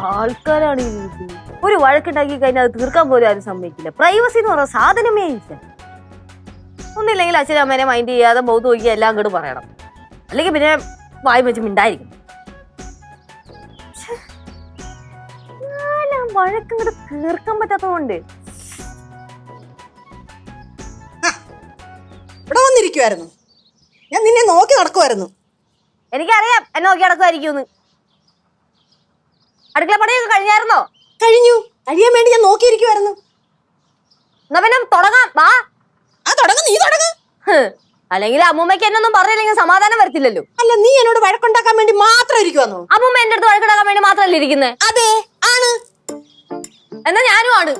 ആൾക്കാരാണ് ഈ വീട്ടിൽ. ഒരു വഴക്കുണ്ടാക്കി കഴിഞ്ഞാൽ അത് തീർക്കാൻ പോലും ആരും സമ്മതിക്കില്ല. പ്രൈവസി എന്ന് പറഞ്ഞ സാധനമേ ഇല്ല. ഒന്നില്ലെങ്കിൽ അച്ഛനും അമ്മേനെ മൈൻഡ് ചെയ്യാതെ ബൗദ്ധ നോക്കി എല്ലാം അങ്ങോട്ട് പറയണം. അല്ലെങ്കിൽ പിന്നെ വായി വെച്ച് മിണ്ടായിരിക്കും. ഞാൻ വഴക്കങ്ങോട്ട് തീർക്കാൻ പറ്റാത്തതുകൊണ്ട് ഇവിടെ വന്നിരിക്കുവായിരുന്നു. ഞാൻ നിന്നെ നോക്കി നടക്കുമായിരുന്നു. എനിക്കറിയാം എന്നെ നോക്കി നടക്കുമായിരിക്കും. അടുക്കള പണിയൊക്കെ കഴിഞ്ഞായിരുന്നോ? കഴിഞ്ഞു. കഴിയാൻ വേണ്ടി ഞാൻ നോക്കിയിരിക്കുവായിരുന്നു. എന്നാ പിന്നെ തുടങ്ങാം. വാ. നീ തുടങ്ങ്. അല്ലെങ്കിൽ അമ്മൂമ്മയ്ക്ക് എന്നൊന്നും പറഞ്ഞില്ലെങ്കിൽ സമാധാനം വരത്തില്ലല്ലോ. അല്ല, നീ എന്നോട് വഴക്കുണ്ടാക്കാൻ വേണ്ടി മാത്രം ഇരിക്കുവാന്നോ? അമ്മൂമ്മ എന്റെ അടുത്ത് വഴക്കുണ്ടാക്കാൻ വേണ്ടി മാത്രമല്ലേ ഇരിക്കുന്നത്? അതെ, ആണ്. എന്നാ ഞാനും ആണ്.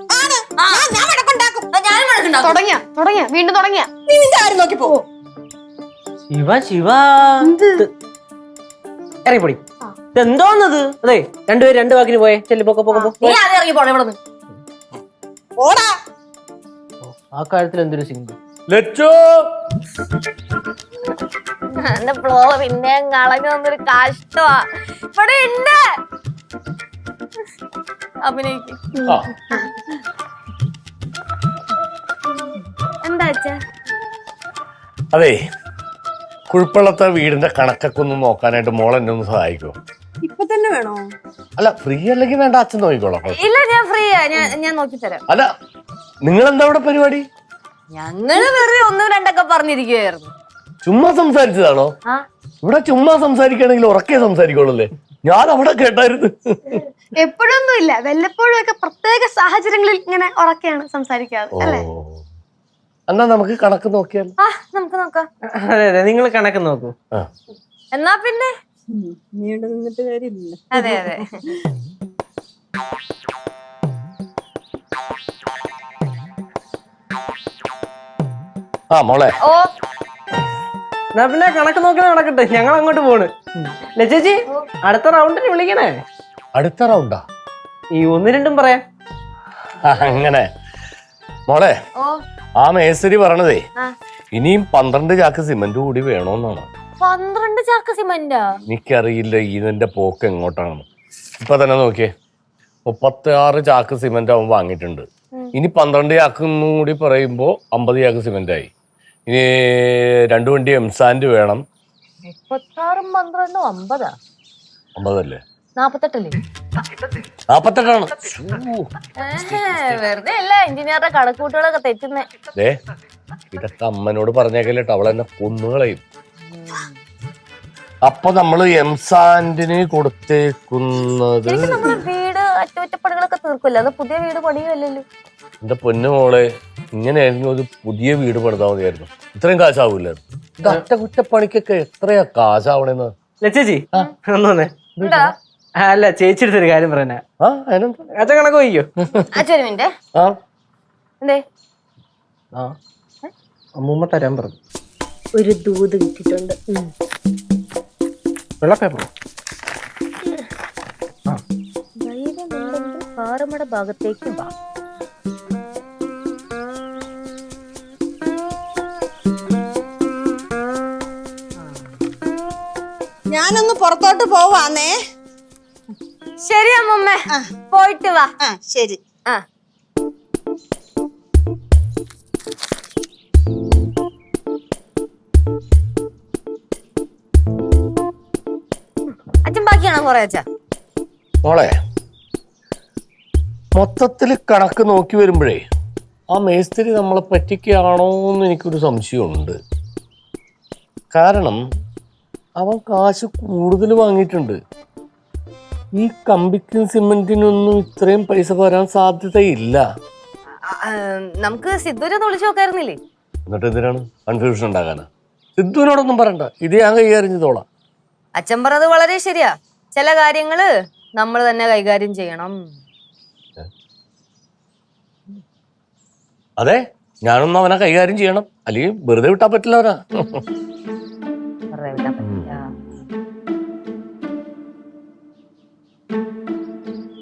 ഞാൻ വഴക്കുണ്ടാക്കും. ഞാനും വഴക്കുണ്ടാക്കും. തുടങ്ങിയ വീണ്ടും തുടങ്ങിയ. നീ നിന്റെ കാര്യം നോക്കി പോ. ശിവ ഇറങ്ങിപ്പൊടി. ഇതെന്തോന്നത്? അതെ, രണ്ടുപേരും രണ്ട് വാക്കിന് പോയേ. ചെല്ലു പൊക്കോ. നീ ആദ്യം ഇറങ്ങി പോണേ ഇവിടെ. ഓടാ. ആ കാര്യത്തിൽ എന്തൊരു സിംഗിൾ എന്റെ ഫ്ലോ പിന്നെ കളഞ്ഞു വന്നൊരു കഷ്ടമാ. ഇവിടെ ഉണ്ട് അഭിനയിക്കും. എന്താ അച്ഛാ? അതെ, കുഴപ്പമുള്ളത്തെ വീടിന്റെ കണക്കൊക്കെ ഒന്ന് നോക്കാനായിട്ട് മോൾ എന്നെ ഒന്ന് സഹായിക്കോ? ഇപ്പൊ തന്നെ വേണോ? അല്ല, ഫ്രീ അല്ലെങ്കിൽ വേണ്ട, അച്ഛൻ നോക്കിക്കോളാം. ഇല്ല, ഞാൻ ഫ്രീയാ. ഞാൻ നോക്കി തരാം. അല്ല, നിങ്ങൾ എന്താ ഇവിടെ പരിപാടി? ഞങ്ങള് വെറുതെ ഒന്നും രണ്ടൊക്കെ പറഞ്ഞിരിക്കുകയായിരുന്നു. ചുമ്മാ സംസാരിച്ചതാണോ? ഇവിടെ ചുമ്മാ സംസാരിക്കുകയാണെങ്കിൽ ഉറക്കെ സംസാരിക്കോളല്ലേ. ഞാൻ അവിടെ കേട്ടായിരുന്നു. എപ്പോഴൊന്നും ഇല്ല, വല്ലപ്പോഴും ഒക്കെ പ്രത്യേക സാഹചര്യങ്ങളിൽ ഇങ്ങനെ ഉറക്കെയാണ് സംസാരിക്കാറ് അല്ലേ? എന്നാ നമുക്ക് കണക്ക് നോക്കിയാൽ. നമുക്ക് നോക്കാം. അതെ, നിങ്ങൾ കണക്ക് നോക്കൂ. എന്നാ പിന്നെ നീ ഇവിടെ നിന്നിട്ട് കാര്യമില്ല. അതെ. മോളെ. ഓ, എന്നാ പിന്നെ കണക്ക് നോക്കണേ നടക്കട്ടെ. ഞങ്ങൾ അങ്ങോട്ട് പോണ്. ലച്ചേച്ചി, അടുത്ത റൗണ്ടിന് വിളിക്കണേ. അടുത്ത റൗണ്ടാ? ഈ ഒന്ന് രണ്ടും പറയാം. അങ്ങനെ മോളെ, ആ മേസ്തിരി പറഞ്ഞതേ ഇനിയും 12 ചാക്ക് സിമന്റ് കൂടി വേണോന്നാണ്. 12 ചാക്ക് സിമന്റാ? എനിക്കറിയില്ല ഇതിന്റെ പോക്ക് എങ്ങോട്ടാണ്. ഇപ്പൊ തന്നെ നോക്കിയേ, 36 ചാക്ക് സിമന്റ് അവൻ വാങ്ങിയിട്ടുണ്ട്. ഇനി 12 ചാക്ക് കൂടി പറയുമ്പോ 50 ചാക്ക് സിമന്റ് ആയി. ഇനി 2 വണ്ടി എംസാൻഡ് വേണം. 36 12 50. 50 അല്ലേ? 48 48ആണ്. വെറുതെ അല്ല എഞ്ചിനീയറുടെ കണക്കൂട്ടുകളൊക്കെ തെറ്റുന്നേ. ഇതൊക്കെ അമ്മനോട് പറഞ്ഞേക്കല്ലേട്ടോ, അവളെന്നെ കൊന്നുകളയും. അപ്പൊ നമ്മള് എംസാൻഡിന് കൊടുത്തേക്കുന്നത് നമ്മളെ വീട് അറ്റകുറ്റപ്പണികളൊക്കെ തീർക്കുമല്ലോ. അത് പുതിയ വീട് പണിയുമല്ലോ. എന്റെ പൊന്നു മോളെ, ഇങ്ങനെയായിരുന്നു ഒരു പുതിയ വീട് പണിതാൽ മതിയായിരുന്നു. ഇത്രയും കാശാവൂല്ലായിരുന്നു. ഇത് അറ്റകുറ്റപ്പണിക്കൊക്കെ എത്രയാ കാശാവണേന്ന്. ലച്ചേച്ചി ഒന്നേ. അല്ല, ചേച്ചി എടുത്തൊരു കാര്യം പറയാനാ. അച്ഛൻ കണക്ക് പോയിക്കോ. അച്ഛൻ മിനിറ്റ്. എന്തേ? അമ്മൂമ്മ തരാൻ പറഞ്ഞു. ഒരു ദൂത് കിട്ടിയിട്ടുണ്ട്. വെള്ളപ്പേപ്പർ. പാറമട ഭാഗത്തേക്ക് വാ. ഞാനൊന്ന് പുറത്തോട്ട് പോവാന്നേ. ശരി അമ്മൂമ്മ, പോയിട്ട് വാ. ശരി. അച്ഛൻ ബാക്കിയാണോ കൊറേ അച്ഛാ? മോളെ, മൊത്തത്തില് കണക്ക് നോക്കി വരുമ്പോഴേ ആ മേസ്തിരി നമ്മളെ പറ്റിക്കുകയാണോ എന്ന് എനിക്കൊരു സംശയമുണ്ട്. കാരണം അവൻ കാശ് കൂടുതൽ വാങ്ങിയിട്ടുണ്ട്. ഈ കമ്പിക്കും സിമെന്റിനൊന്നും ഇത്രയും പൈസ വരാൻ സാധ്യതയില്ല. നമുക്ക് സിദ്ധുവിനെ വിളിച്ചു നോക്കായിരുന്നില്ലേ? എന്നിട്ട് എന്തിനാണ് കൺഫ്യൂഷൻ ഉണ്ടാകാനാ? സിദ്ധുവിനോടൊന്നും പറയണ്ട, ഇത് ഞാൻ കൈകാര്യം ചെയ്തോളാം. അച്ഛൻ പറഞ്ഞത് വളരെ ശരിയാ. ചില കാര്യങ്ങള് നമ്മൾ തന്നെ കൈകാര്യം ചെയ്യണം. അതെ, ഞാനൊന്നും അവനെ കൈകാര്യം ചെയ്യണം, അല്ലെങ്കിൽ വെറുതെ വിട്ടാൻ പറ്റില്ല അവനാ.